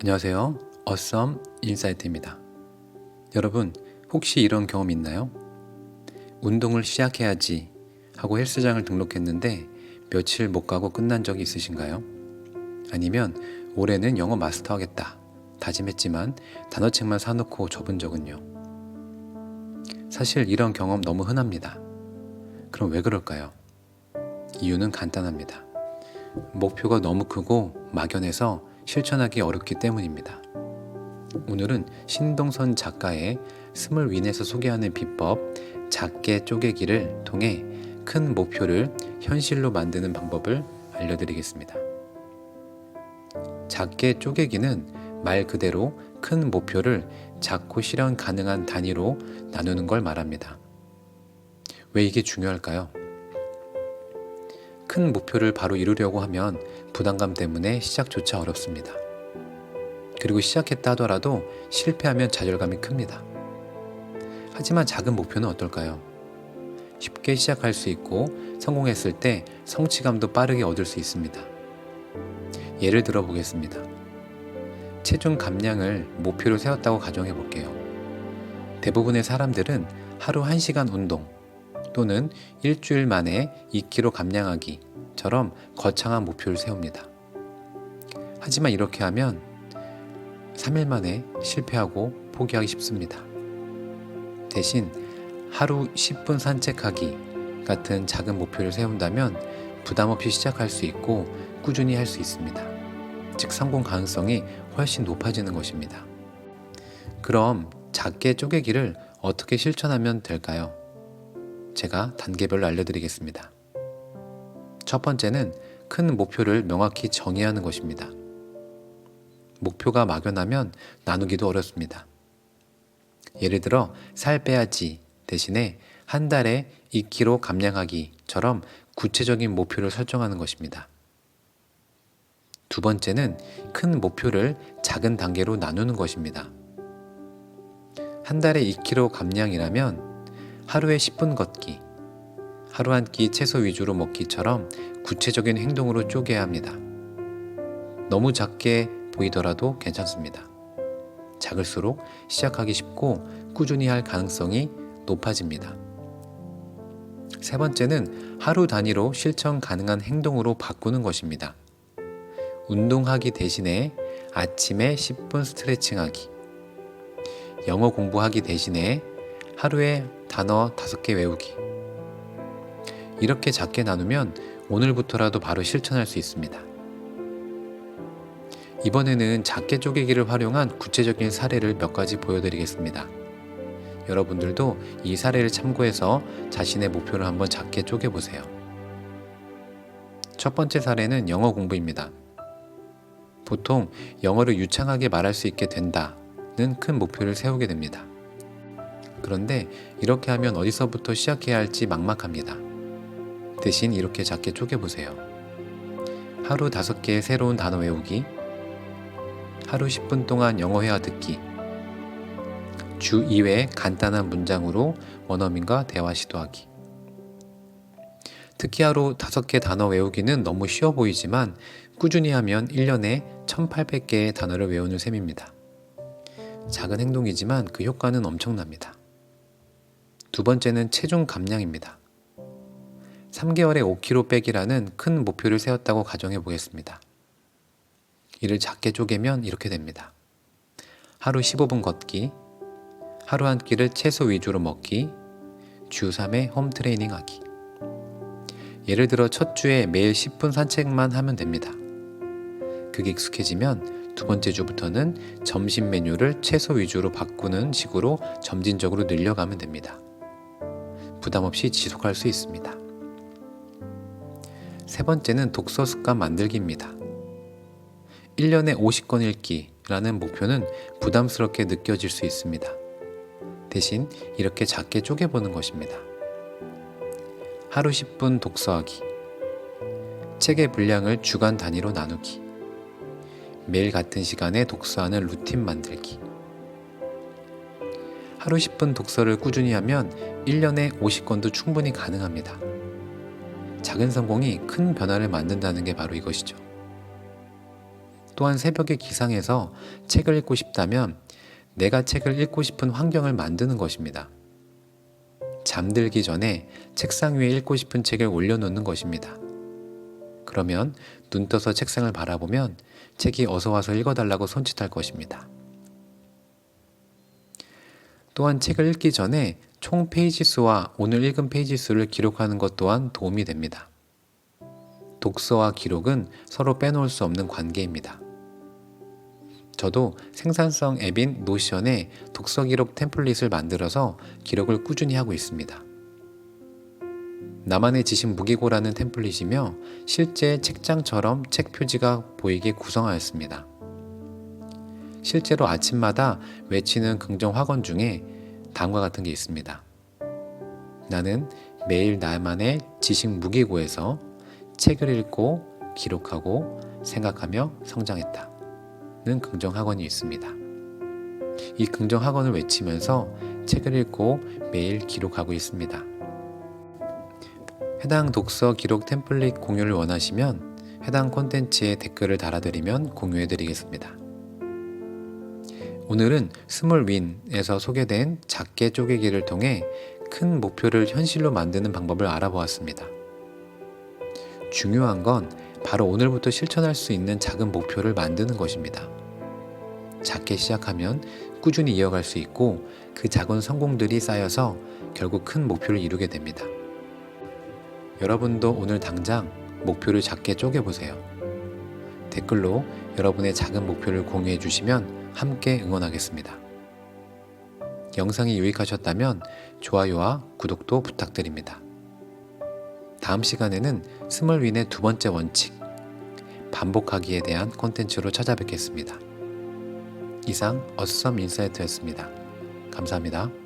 안녕하세요. 어썸 인사이트입니다. 여러분, 혹시 이런 경험 있나요? 운동을 시작해야지 하고 헬스장을 등록했는데 며칠 못 가고 끝난 적이 있으신가요? 아니면 올해는 영어 마스터하겠다 다짐했지만 단어책만 사놓고 접은 적은요? 사실 이런 경험 너무 흔합니다. 그럼 왜 그럴까요? 이유는 간단합니다. 목표가 너무 크고 막연해서 실천하기 어렵기 때문입니다. 오늘은 신동선 작가의 스물 윈에서 소개하는 비법 작게 쪼개기를 통해 큰 목표를 현실로 만드는 방법을 알려드리겠습니다. 작게 쪼개기는 말 그대로 큰 목표를 작고 실현 가능한 단위로 나누는 걸 말합니다. 왜 이게 중요할까요? 큰 목표를 바로 이루려고 하면 부담감 때문에 시작조차 어렵습니다. 그리고 시작했다 하더라도 실패하면 좌절감이 큽니다. 하지만 작은 목표는 어떨까요? 쉽게 시작할 수 있고 성공했을 때 성취감도 빠르게 얻을 수 있습니다. 예를 들어 보겠습니다. 체중 감량을 목표로 세웠다고 가정해 볼게요. 대부분의 사람들은 하루 1시간 운동 또는 일주일 만에 2kg 감량하기처럼 거창한 목표를 세웁니다. 하지만 이렇게 하면 3일 만에 실패하고 포기하기 쉽습니다. 대신 하루 10분 산책하기 같은 작은 목표를 세운다면 부담 없이 시작할 수 있고 꾸준히 할 수 있습니다. 즉 성공 가능성이 훨씬 높아지는 것입니다. 그럼 작게 쪼개기를 어떻게 실천하면 될까요? 제가 단계별로 알려드리겠습니다. 첫 번째는 큰 목표를 명확히 정의하는 것입니다. 목표가 막연하면 나누기도 어렵습니다. 예를 들어 살 빼야지 대신에 한 달에 2kg 감량하기처럼 구체적인 목표를 설정하는 것입니다. 두 번째는 큰 목표를 작은 단계로 나누는 것입니다. 한 달에 2kg 감량이라면 하루에 10분 걷기, 하루 한 끼 채소 위주로 먹기처럼 구체적인 행동으로 쪼개야 합니다. 너무 작게 보이더라도 괜찮습니다. 작을수록 시작하기 쉽고 꾸준히 할 가능성이 높아집니다. 세 번째는 하루 단위로 실천 가능한 행동으로 바꾸는 것입니다. 운동하기 대신에 아침에 10분 스트레칭하기, 영어 공부하기 대신에 하루에 단어 5개 외우기. 이렇게 작게 나누면 오늘부터라도 바로 실천할 수 있습니다. 이번에는 작게 쪼개기를 활용한 구체적인 사례를 몇 가지 보여드리겠습니다. 여러분들도 이 사례를 참고해서 자신의 목표를 한번 작게 쪼개보세요. 첫 번째 사례는 영어 공부입니다. 보통 영어를 유창하게 말할 수 있게 된다는 큰 목표를 세우게 됩니다. 그런데 이렇게 하면 어디서부터 시작해야 할지 막막합니다. 대신 이렇게 작게 쪼개보세요. 하루 5개의 새로운 단어 외우기, 하루 10분 동안 영어 회화 듣기, 주 2회 간단한 문장으로 원어민과 대화 시도하기. 특히 하루 5개 단어 외우기는 너무 쉬워 보이지만 꾸준히 하면 1년에 1800개의 단어를 외우는 셈입니다. 작은 행동이지만 그 효과는 엄청납니다. 두 번째는 체중 감량입니다. 3개월에 5kg 빼기라는 큰 목표를 세웠다고 가정해 보겠습니다. 이를 작게 쪼개면 이렇게 됩니다. 하루 15분 걷기, 하루 한 끼를 채소 위주로 먹기, 주 3회 홈트레이닝 하기. 예를 들어 첫 주에 매일 10분 산책만 하면 됩니다. 그게 익숙해지면 두 번째 주부터는 점심 메뉴를 채소 위주로 바꾸는 식으로 점진적으로 늘려가면 됩니다. 부담 없이 지속할 수 있습니다. 세 번째는 독서 습관 만들기입니다. 1년에 50권 읽기라는 목표는 부담스럽게 느껴질 수 있습니다. 대신 이렇게 작게 쪼개보는 것입니다. 하루 10분 독서하기, 책의 분량을 주간 단위로 나누기, 매일 같은 시간에 독서하는 루틴 만들기. 하루 10분 독서를 꾸준히 하면 1년에 50권도 충분히 가능합니다. 작은 성공이 큰 변화를 만든다는 게 바로 이것이죠. 또한 새벽에 기상해서 책을 읽고 싶다면 내가 책을 읽고 싶은 환경을 만드는 것입니다. 잠들기 전에 책상 위에 읽고 싶은 책을 올려놓는 것입니다. 그러면 눈 떠서 책상을 바라보면 책이 어서 와서 읽어달라고 손짓할 것입니다. 또한 책을 읽기 전에 총 페이지 수와 오늘 읽은 페이지 수를 기록하는 것 또한 도움이 됩니다. 독서와 기록은 서로 빼놓을 수 없는 관계입니다. 저도 생산성 앱인 노션에 독서 기록 템플릿을 만들어서 기록을 꾸준히 하고 있습니다. 나만의 지식 무기고라는 템플릿이며 실제 책장처럼 책 표지가 보이게 구성하였습니다. 실제로 아침마다 외치는 긍정 확언 중에 다음과 같은 게 있습니다. 나는 매일 나만의 지식 무기고에서 책을 읽고 기록하고 생각하며 성장했다. 는 긍정 학원이 있습니다. 이 긍정 학원을 외치면서 책을 읽고 매일 기록하고 있습니다. 해당 독서 기록 템플릿 공유를 원하시면 해당 콘텐츠에 댓글을 달아드리면 공유해드리겠습니다. 오늘은 스몰 윈에서 소개된 작게 쪼개기를 통해 큰 목표를 현실로 만드는 방법을 알아보았습니다. 중요한 건 바로 오늘부터 실천할 수 있는 작은 목표를 만드는 것입니다. 작게 시작하면 꾸준히 이어갈 수 있고 그 작은 성공들이 쌓여서 결국 큰 목표를 이루게 됩니다. 여러분도 오늘 당장 목표를 작게 쪼개보세요. 댓글로 여러분의 작은 목표를 공유해 주시면 함께 응원하겠습니다. 영상이 유익하셨다면 좋아요와 구독도 부탁드립니다. 다음 시간에는 스몰윈의 두 번째 원칙, 반복하기에 대한 콘텐츠로 찾아뵙겠습니다. 이상 어썸 인사이트였습니다. 감사합니다.